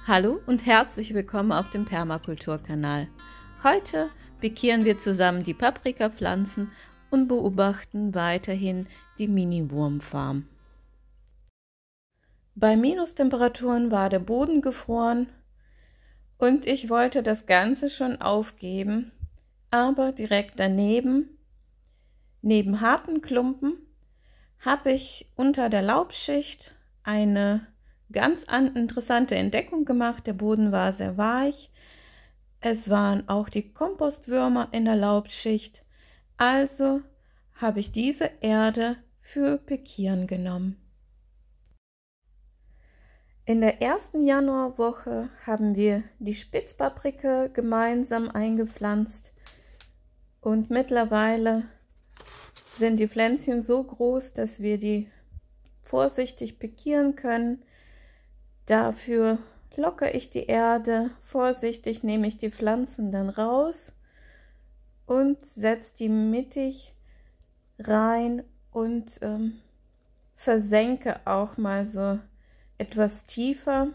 Hallo und herzlich willkommen auf dem Permakulturkanal. Heute pikieren wir zusammen die Paprikapflanzen und beobachten weiterhin die Mini-Wurmfarm. Bei Minustemperaturen war der Boden gefroren und ich wollte das Ganze schon aufgeben, aber direkt daneben, neben harten Klumpen, habe ich unter der Laubschicht eine ganz interessante Entdeckung gemacht. Der Boden war sehr weich. Es waren auch die Kompostwürmer in der Laubschicht. Also habe ich diese Erde für Pikieren genommen. In der ersten Januarwoche haben wir die Spitzpaprika gemeinsam eingepflanzt und mittlerweile sind die Pflänzchen so groß, dass wir die vorsichtig pikieren können. Dafür lockere ich die Erde, vorsichtig nehme ich die Pflanzen dann raus und setze die mittig rein und versenke auch mal so etwas tiefer.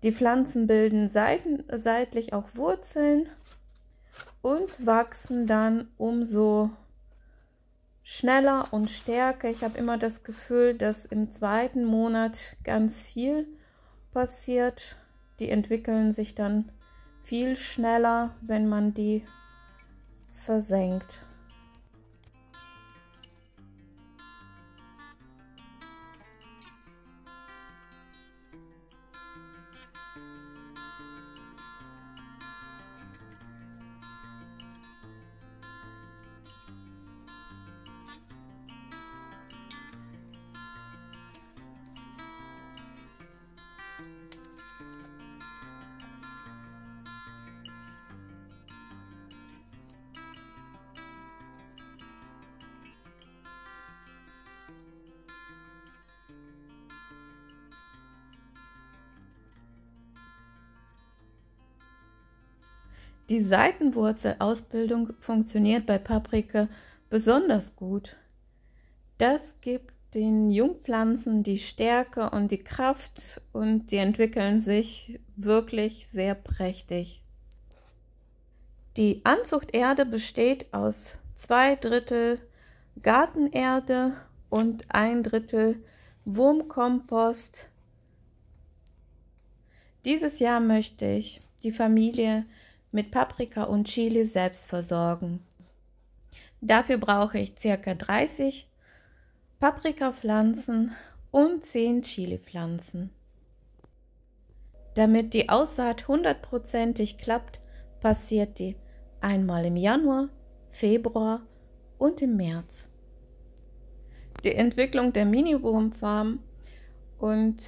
Die Pflanzen bilden seitlich auch Wurzeln und wachsen dann umso schneller und stärker. Ich habe immer das Gefühl, dass im zweiten Monat ganz viel passiert. Die entwickeln sich dann viel schneller, wenn man die versenkt. Die Seitenwurzelausbildung funktioniert bei Paprika besonders gut. Das gibt den Jungpflanzen die Stärke und die Kraft und die entwickeln sich wirklich sehr prächtig. Die Anzuchterde besteht aus 2/3 Gartenerde und 1/3 Wurmkompost. Dieses Jahr möchte ich die Familie mit Paprika und Chili selbst versorgen. Dafür brauche ich ca. 30 Paprikapflanzen und 10 Chilipflanzen. Damit die Aussaat 100%ig klappt, passiert die einmal im Januar, Februar und im März. Die Entwicklung der Mini-Wurmfarm und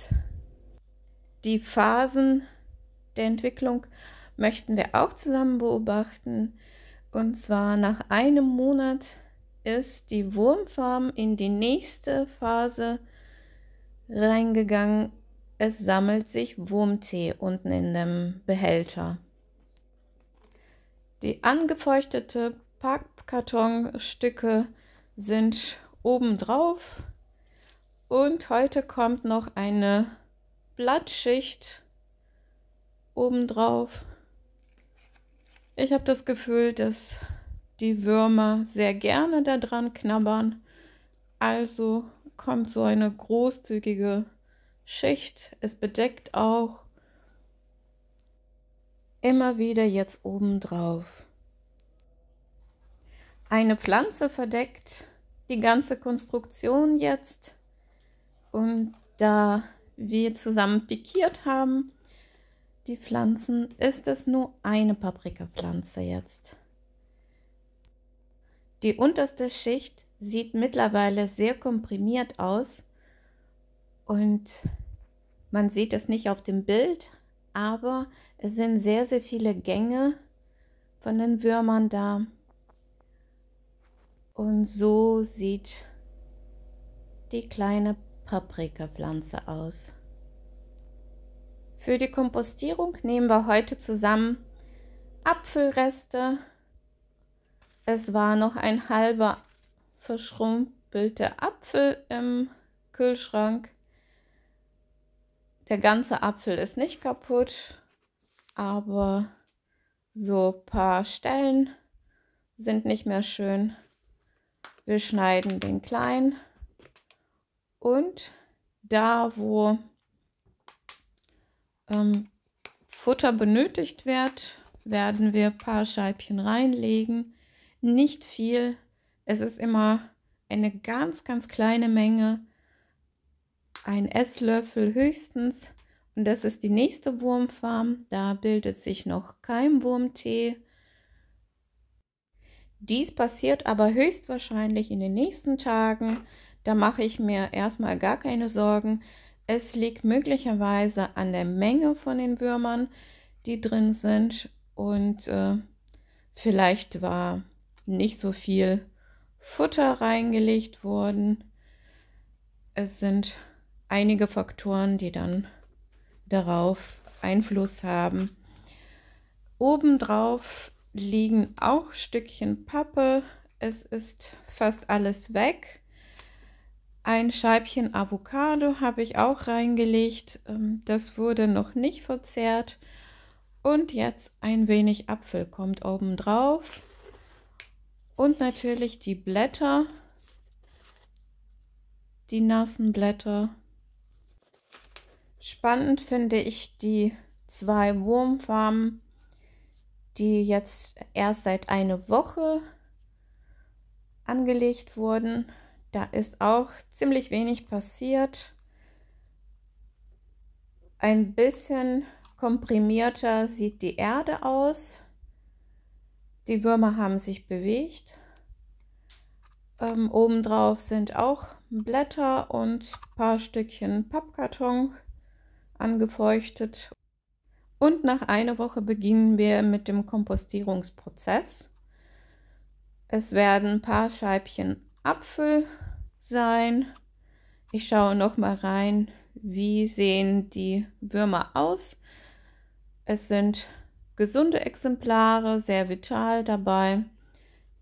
die Phasen der Entwicklung möchten wir auch zusammen beobachten. Und zwar nach einem Monat ist die Wurmfarm in die nächste Phase reingegangen. Es sammelt sich Wurmtee unten in dem Behälter. Die angefeuchtete Pappkartonstücke sind oben drauf und heute kommt noch eine Blattschicht obendrauf. Ich habe das Gefühl, dass die Würmer sehr gerne daran knabbern, also kommt so eine großzügige Schicht. Es bedeckt auch immer wieder jetzt obendrauf. Eine Pflanze verdeckt die ganze Konstruktion jetzt und da wir zusammen pikiert haben, die Pflanzen, ist es nur eine Paprikapflanze jetzt. Die unterste Schicht sieht mittlerweile sehr komprimiert aus und man sieht es nicht auf dem Bild, aber es sind sehr viele Gänge von den Würmern da und so sieht die kleine Paprikapflanze aus. Für die Kompostierung nehmen wir heute zusammen Apfelreste. Es war noch ein halber verschrumpelter Apfel im Kühlschrank. Der ganze Apfel ist nicht kaputt, aber so ein paar Stellen sind nicht mehr schön. Wir schneiden den klein und da, wo Futter benötigt wird, werden wir ein paar Scheibchen reinlegen. Nicht viel, es ist immer eine ganz, ganz kleine Menge, ein Esslöffel höchstens. Und das ist die nächste Wurmfarm, da bildet sich noch Keimwurmtee. Dies passiert aber höchstwahrscheinlich in den nächsten Tagen. Da mache ich mir erstmal gar keine Sorgen. Es liegt möglicherweise an der Menge von den Würmern, die drin sind. Und vielleicht war nicht so viel Futter reingelegt worden. Es sind einige Faktoren, die dann darauf Einfluss haben. Obendrauf liegen auch Stückchen Pappe. Es ist fast alles weg. Ein Scheibchen Avocado habe ich auch reingelegt. Das wurde noch nicht verzehrt. Und jetzt ein wenig Apfel kommt obendrauf. Und natürlich die Blätter, die nassen Blätter. Spannend finde ich die 2 Wurmfarmen, die jetzt erst seit einer Woche angelegt wurden. Da ist auch ziemlich wenig passiert. Ein bisschen komprimierter sieht die Erde aus. Die Würmer haben sich bewegt. Obendrauf sind auch Blätter und ein paar Stückchen Pappkarton angefeuchtet. Und nach einer Woche beginnen wir mit dem Kompostierungsprozess. Es werden ein paar Scheibchen Apfel sein. Ich schaue noch mal rein, wie sehen die Würmer aus. Es sind gesunde Exemplare, sehr vital dabei.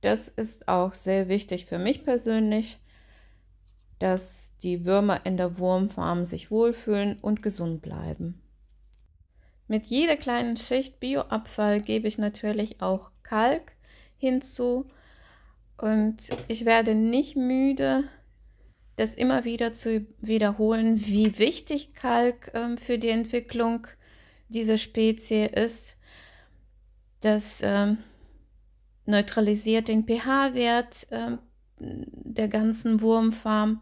Das ist auch sehr wichtig für mich persönlich, dass die Würmer in der Wurmfarm sich wohlfühlen und gesund bleiben. Mit jeder kleinen Schicht Bioabfall gebe ich natürlich auch Kalk hinzu. Und ich werde nicht müde, das immer wieder zu wiederholen, wie wichtig Kalk für die Entwicklung dieser Spezie ist. Das neutralisiert den pH-Wert der ganzen Wurmfarm.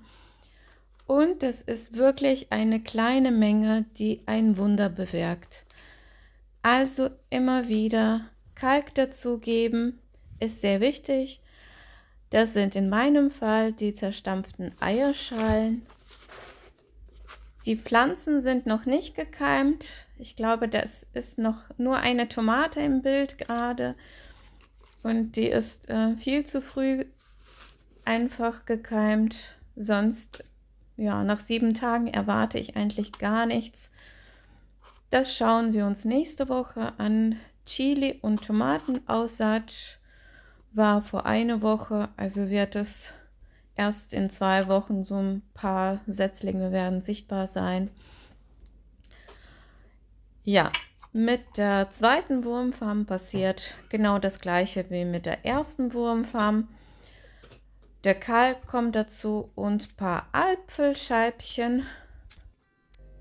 Und es ist wirklich eine kleine Menge, die ein Wunder bewirkt. Also immer wieder Kalk dazugeben, ist sehr wichtig. Das sind in meinem Fall die zerstampften Eierschalen. Die Pflanzen sind noch nicht gekeimt. Ich glaube, das ist noch nur eine Tomate im Bild gerade. Und die ist viel zu früh einfach gekeimt. Sonst, ja, nach 7 Tagen erwarte ich eigentlich gar nichts. Das schauen wir uns nächste Woche an. Chili- und Tomatenaussaat war vor einer Woche, also wird es erst in 2 Wochen, so ein paar Setzlinge werden sichtbar sein. Ja, mit der zweiten Wurmfarm passiert genau das gleiche wie mit der ersten Wurmfarm. Der Kalk kommt dazu und ein paar Apfelscheibchen.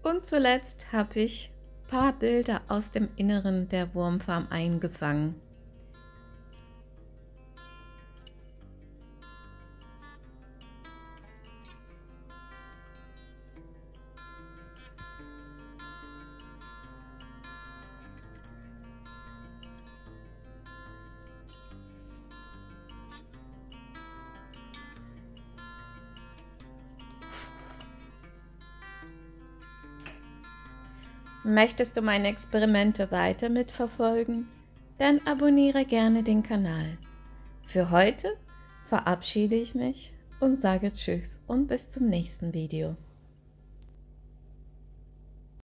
Und zuletzt habe ich ein paar Bilder aus dem Inneren der Wurmfarm eingefangen. Möchtest du meine Experimente weiter mitverfolgen? Dann abonniere gerne den Kanal. Für heute verabschiede ich mich und sage Tschüss und bis zum nächsten Video.